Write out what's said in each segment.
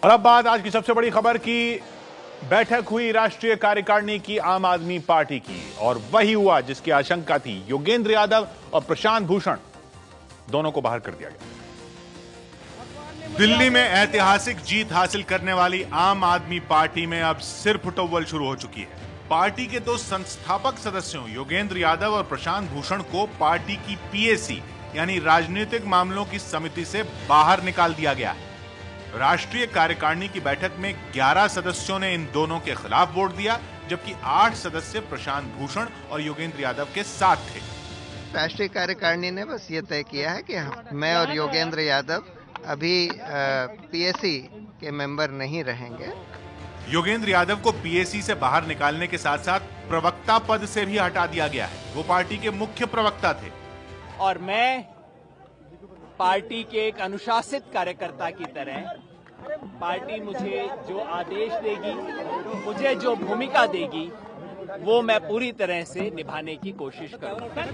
और अब बात आज की सबसे बड़ी खबर की। बैठक हुई राष्ट्रीय कार्यकारिणी की आम आदमी पार्टी की, और वही हुआ जिसकी आशंका थी। योगेंद्र यादव और प्रशांत भूषण दोनों को बाहर कर दिया गया। दिल्ली में ऐतिहासिक जीत हासिल करने वाली आम आदमी पार्टी में अब सिर फुटौवल शुरू हो चुकी है। पार्टी के दो संस्थापक सदस्यों योगेंद्र यादव और प्रशांत भूषण को पार्टी की पीएसी यानी राजनीतिक मामलों की समिति से बाहर निकाल दिया गया है। राष्ट्रीय कार्यकारिणी की बैठक में 11 सदस्यों ने इन दोनों के खिलाफ वोट दिया, जबकि 8 सदस्य प्रशांत भूषण और योगेंद्र यादव के साथ थे। राष्ट्रीय कार्यकारिणी ने बस ये तय किया है कि मैं और योगेंद्र यादव अभी पीएसी के मेंबर नहीं रहेंगे। योगेंद्र यादव को पीएसी से बाहर निकालने के साथ साथ प्रवक्ता पद से भी हटा दिया गया है। वो पार्टी के मुख्य प्रवक्ता थे। और मैं पार्टी के एक अनुशासित कार्यकर्ता की तरह पार्टी मुझे जो आदेश देगी, मुझे जो भूमिका देगी, वो मैं पूरी तरह से निभाने की कोशिश करूंगा।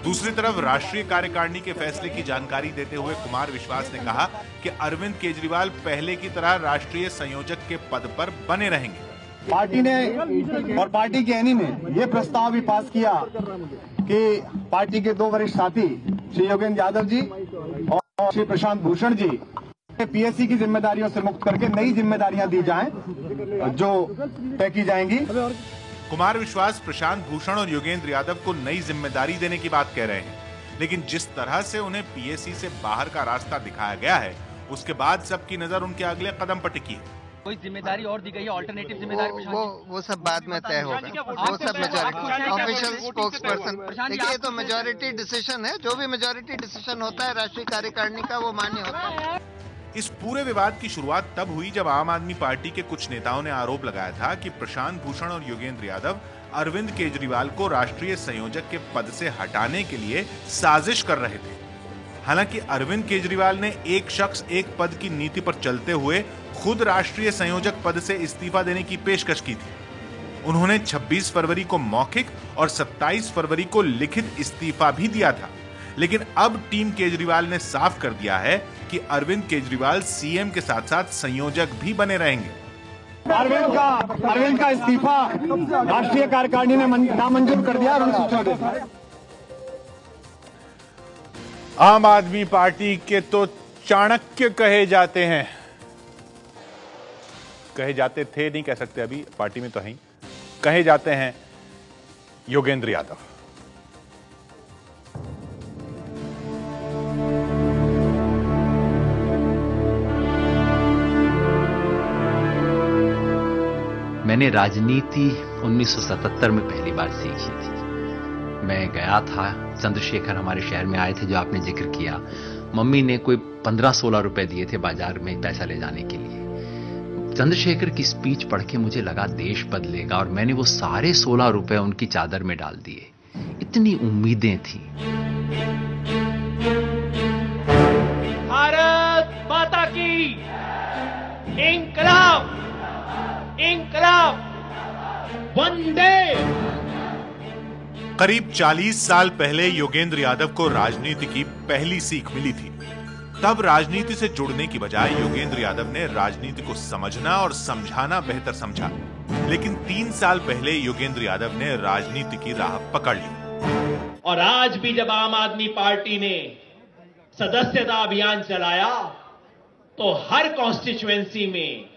दूसरी तरफ राष्ट्रीय कार्यकारिणी के फैसले की जानकारी देते हुए कुमार विश्वास ने कहा कि अरविंद केजरीवाल पहले की तरह राष्ट्रीय संयोजक के पद पर बने रहेंगे। पार्टी ने और पार्टी के एनी ने ये प्रस्ताव भी पास किया कि पार्टी के दो वरिष्ठ साथी श्री योगेंद्र यादव जी और श्री प्रशांत भूषण जी पीएससी की जिम्मेदारियों से मुक्त करके नई जिम्मेदारियां दी जाएं जो तय की जाएंगी। कुमार विश्वास प्रशांत भूषण और योगेंद्र यादव को नई जिम्मेदारी देने की बात कह रहे हैं, लेकिन जिस तरह से उन्हें पीएससी से बाहर का रास्ता दिखाया गया है, उसके बाद सबकी नजर उनके अगले कदम पर टिकी है। कोई जिम्मेदारी और दी गई है, ऑल्टरनेटिव जिम्मेदारी? वो सब बाद में तय होगा। वो सब मेजॉरिटी ऑफिशियल स्पोक्स पर्सन। देखिए, ये तो मेजॉरिटी डिसीजन है। जो भी मेजॉरिटी डिसीजन होता है राष्ट्रीय कार्यकारिणी का, वो मान्य होता है। इस पूरे विवाद की शुरुआत तब हुई जब आम आदमी पार्टी के कुछ नेताओं ने आरोप लगाया था कि प्रशांत भूषण और योगेंद्र यादव अरविंद केजरीवाल को राष्ट्रीय संयोजक के पद से हटाने के लिए साजिश कर रहे थे। हालांकि अरविंद केजरीवाल ने एक शख्स एक पद की नीति पर चलते हुए खुद राष्ट्रीय संयोजक पद से इस्तीफा देने की पेशकश की थी। उन्होंने 26 फरवरी को मौखिक और 27 फरवरी को लिखित इस्तीफा भी दिया था। लेकिन अब टीम केजरीवाल ने साफ कर दिया है कि अरविंद केजरीवाल सीएम के साथ साथ संयोजक भी बने रहेंगे। अरविंद का इस्तीफा राष्ट्रीय कार्यकारिणी ने नामंजूर कर दिया। आम आदमी पार्टी के तो चाणक्य कहे जाते हैं, कहे जाते थे, नहीं कह सकते अभी, पार्टी में तो है ही, कहे जाते हैं योगेंद्र यादव। मैंने राजनीति 1977 में पहली बार सीखी थी। मैं गया था, चंद्रशेखर हमारे शहर में आए थे जो आपने जिक्र किया। मम्मी ने कोई 15-16 रुपए दिए थे बाजार में पैसा ले जाने के लिए। चंद्रशेखर की स्पीच पढ़ के मुझे लगा देश बदलेगा, और मैंने वो सारे 16 रुपए उनकी चादर में डाल दिए। इतनी उम्मीदें थी। भारत माता की इंकलाब, इंकलाब, वंदे। करीब 40 साल पहले योगेंद्र यादव को राजनीति की पहली सीख मिली थी। तब राजनीति से जुड़ने की बजाय योगेंद्र यादव ने राजनीति को समझना और समझाना बेहतर समझा। लेकिन 3 साल पहले योगेंद्र यादव ने राजनीति की राह पकड़ ली। और आज भी जब आम आदमी पार्टी ने सदस्यता अभियान चलाया तो हर कॉन्स्टिट्यूएंसी में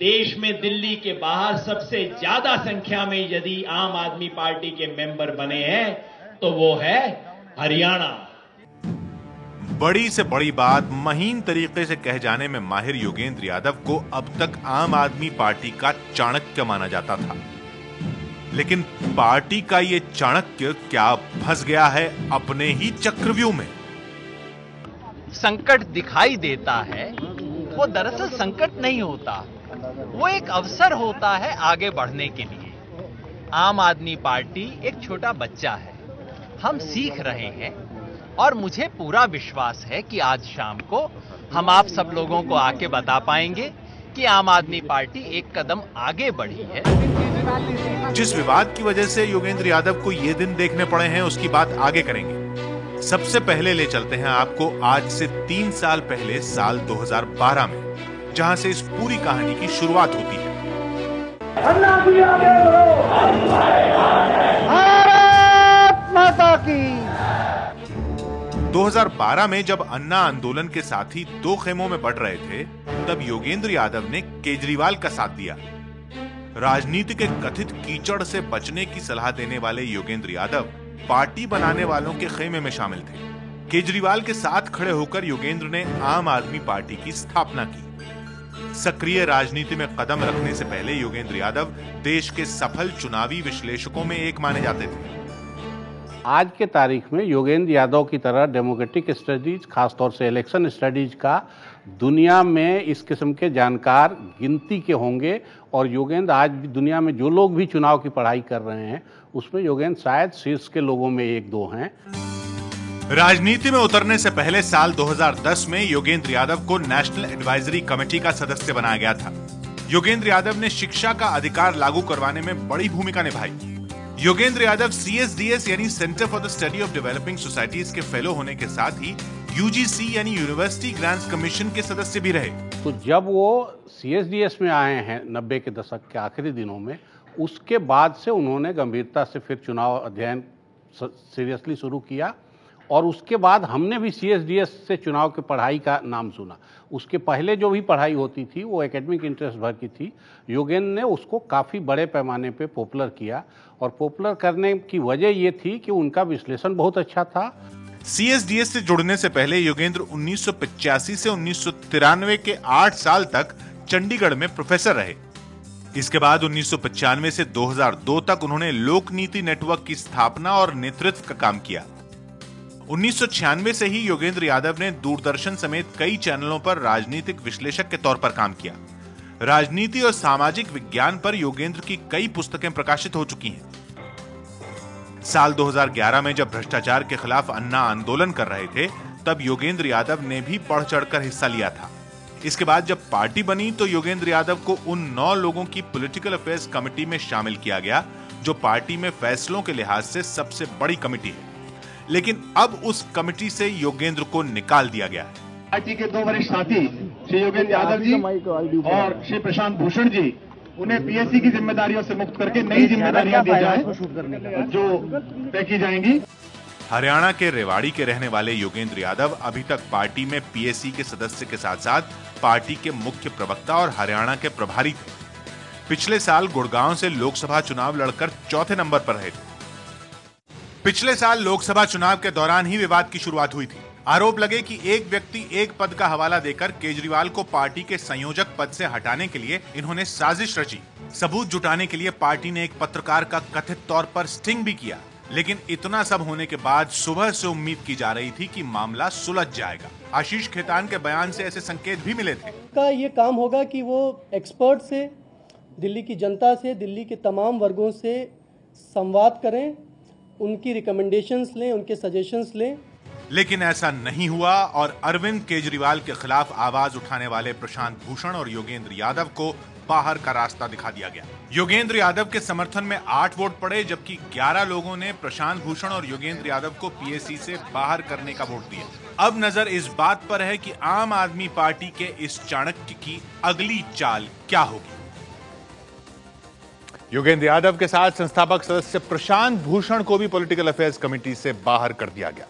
देश में दिल्ली के बाहर सबसे ज्यादा संख्या में यदि आम आदमी पार्टी के मेंबर बने हैं तो वो है हरियाणा। बड़ी से बड़ी बात महीन तरीके से कह जाने में माहिर योगेंद्र यादव को अब तक आम आदमी पार्टी का चाणक्य माना जाता था। लेकिन पार्टी का ये चाणक्य क्या फंस गया है अपने ही चक्रव्यूह में? संकट दिखाई देता है, वो दरअसल संकट नहीं होता, वो एक अवसर होता है आगे बढ़ने के लिए। आम आदमी पार्टी एक छोटा बच्चा है, हम सीख रहे हैं, और मुझे पूरा विश्वास है कि आज शाम को हम आप सब लोगों को आके बता पाएंगे कि आम आदमी पार्टी एक कदम आगे बढ़ी है। जिस विवाद की वजह से योगेंद्र यादव को ये दिन देखने पड़े हैं, उसकी बात आगे करेंगे। सबसे पहले ले चलते हैं आपको आज से 3 साल पहले, साल 2012 में, जहां से इस पूरी कहानी की शुरुआत होती है। भारत माता की। 2012 में जब अन्ना आंदोलन के साथी दो खेमों में बढ़ रहे थे, तब योगेंद्र यादव ने केजरीवाल का साथ दिया। राजनीति के कथित कीचड़ से बचने की सलाह देने वाले योगेंद्र यादव पार्टी बनाने वालों के खेमे में शामिल थे। केजरीवाल के साथ खड़े होकर योगेंद्र ने आम आदमी पार्टी की स्थापना की। सक्रिय राजनीति में कदम रखने से पहले योगेंद्र यादव देश के सफल चुनावी विश्लेषकों में एक माने जाते थे। आज के तारीख में योगेंद्र यादव की तरह डेमोक्रेटिक स्टडीज, खासतौर से इलेक्शन स्टडीज का दुनिया में इस किस्म के जानकार गिनती के होंगे। और योगेंद्र आज भी दुनिया में जो लोग भी चुनाव की पढ़ाई कर रहे हैं, उसमें योगेंद्र शायद शीर्ष के लोगों में एक दो हैं। राजनीति में उतरने से पहले साल 2010 में योगेंद्र यादव को नेशनल एडवाइजरी कमेटी का सदस्य बनाया गया था। योगेंद्र यादव ने शिक्षा का अधिकार लागू करवाने में बड़ी भूमिका निभाई। योगेंद्र यादव CSDS यानी centre for the study of developing societies के फेलो होने के साथ ही UGC यानी यूनिवर्सिटी ग्रांट्स कमीशन के सदस्य भी रहे। तो जब वो CSDS में आए हैं 90 के दशक के आखिरी दिनों में, उसके बाद से उन्होंने गंभीरता से फिर चुनाव अध्ययन सीरियसली शुरू किया। और उसके बाद हमने भी CSDS से चुनाव की पढ़ाई का नाम सुना। उसके पहले जो भी पढ़ाई होती थी वो एकेडमिक इंटरेस्ट भर की थी। योगेंद्र ने उसको काफ़ी बड़े पैमाने पे पॉपुलर किया, और पॉपुलर करने की वजह ये थी कि उनका विश्लेषण बहुत अच्छा था। CSDS से जुड़ने से पहले योगेंद्र 1985 से 1993 के 8 साल तक चंडीगढ़ में प्रोफेसर रहे। इसके बाद 1995 से 2002 तक उन्होंने लोकनीति नेटवर्क की स्थापना और नेतृत्व का काम किया। 1996 से ही योगेंद्र यादव ने दूरदर्शन समेत कई चैनलों पर राजनीतिक विश्लेषक के तौर पर काम किया। राजनीति और सामाजिक विज्ञान पर योगेंद्र की कई पुस्तकें प्रकाशित हो चुकी हैं। साल 2011 में जब भ्रष्टाचार के खिलाफ अन्ना आंदोलन कर रहे थे, तब योगेंद्र यादव ने भी बढ़ चढ़कर हिस्सा लिया था। इसके बाद जब पार्टी बनी तो योगेंद्र यादव को उन 9 लोगों की पॉलिटिकल अफेयर्स कमेटी में शामिल किया गया, जो पार्टी में फैसलों के लिहाज से सबसे बड़ी कमेटी है। लेकिन अब उस कमेटी से योगेंद्र को निकाल दिया गया है। पार्टी के 2 वरिष्ठ साथी श्री योगेंद्र यादव जी और श्री प्रशांत भूषण जी, उन्हें PSC की जिम्मेदारियों से मुक्त करके नई जिम्मेदारियां दी जाए जो तय की जाएंगी। हरियाणा के रेवाड़ी के रहने वाले योगेंद्र यादव अभी तक पार्टी में PSC के सदस्य के साथ साथ पार्टी के मुख्य प्रवक्ता और हरियाणा के प्रभारी थे। पिछले साल गुड़गांव से लोकसभा चुनाव लड़कर चौथे नंबर पर रहे थे। पिछले साल लोकसभा चुनाव के दौरान ही विवाद की शुरुआत हुई थी। आरोप लगे कि एक व्यक्ति एक पद का हवाला देकर केजरीवाल को पार्टी के संयोजक पद से हटाने के लिए इन्होंने साजिश रची। सबूत जुटाने के लिए पार्टी ने एक पत्रकार का कथित तौर पर स्टिंग भी किया। लेकिन इतना सब होने के बाद सुबह से उम्मीद की जा रही थी कि मामला सुलझ जाएगा। आशीष खेतान के बयान से ऐसे संकेत भी मिले थे। का ये काम होगा कि वो एक्सपर्ट से, दिल्ली की जनता से, दिल्ली के तमाम वर्गों से संवाद करें, उनकी रिकमेंडेशंस लें, उनके सजेशंस लें। लेकिन ऐसा नहीं हुआ और अरविंद केजरीवाल के खिलाफ आवाज उठाने वाले प्रशांत भूषण और योगेंद्र यादव को बाहर का रास्ता दिखा दिया गया। योगेंद्र यादव के समर्थन में 8 वोट पड़े, जबकि 11 लोगों ने प्रशांत भूषण और योगेंद्र यादव को PSC से बाहर करने का वोट दिया। अब नजर इस बात पर है कि आम आदमी पार्टी के इस चाणक्य की अगली चाल क्या होगी। योगेंद्र यादव के साथ संस्थापक सदस्य प्रशांत भूषण को भी पॉलिटिकल अफेयर्स कमेटी से बाहर कर दिया गया।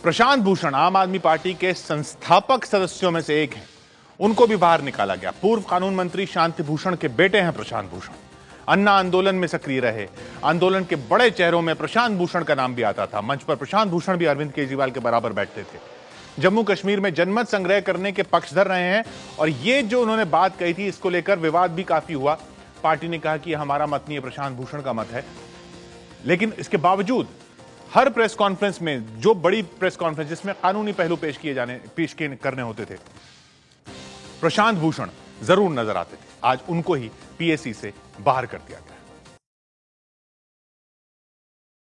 प्रशांत भूषण आम आदमी पार्टी के संस्थापक सदस्यों में से एक हैं। उनको भी बाहर निकाला गया। पूर्व कानून मंत्री शांति भूषण के बेटे हैं प्रशांत भूषण। अन्ना आंदोलन में सक्रिय रहे। आंदोलन के बड़े चेहरों में प्रशांत भूषण का नाम भी आता था। मंच पर प्रशांत भूषण भी अरविंद केजरीवाल के बराबर बैठते थे। जम्मू कश्मीर में जनमत संग्रह करने के पक्षधर रहे हैं और ये जो उन्होंने बात कही थी, इसको लेकर विवाद भी काफी हुआ। पार्टी ने कहा कि हमारा मत नहीं है, प्रशांत भूषण का मत है। लेकिन इसके बावजूद हर प्रेस कॉन्फ्रेंस में, जो बड़ी प्रेस कॉन्फ्रेंस जिसमें कानूनी पहलू पेश करने होते थे, प्रशांत भूषण जरूर नजर आते थे। आज उनको ही PSC से बाहर कर दिया गया।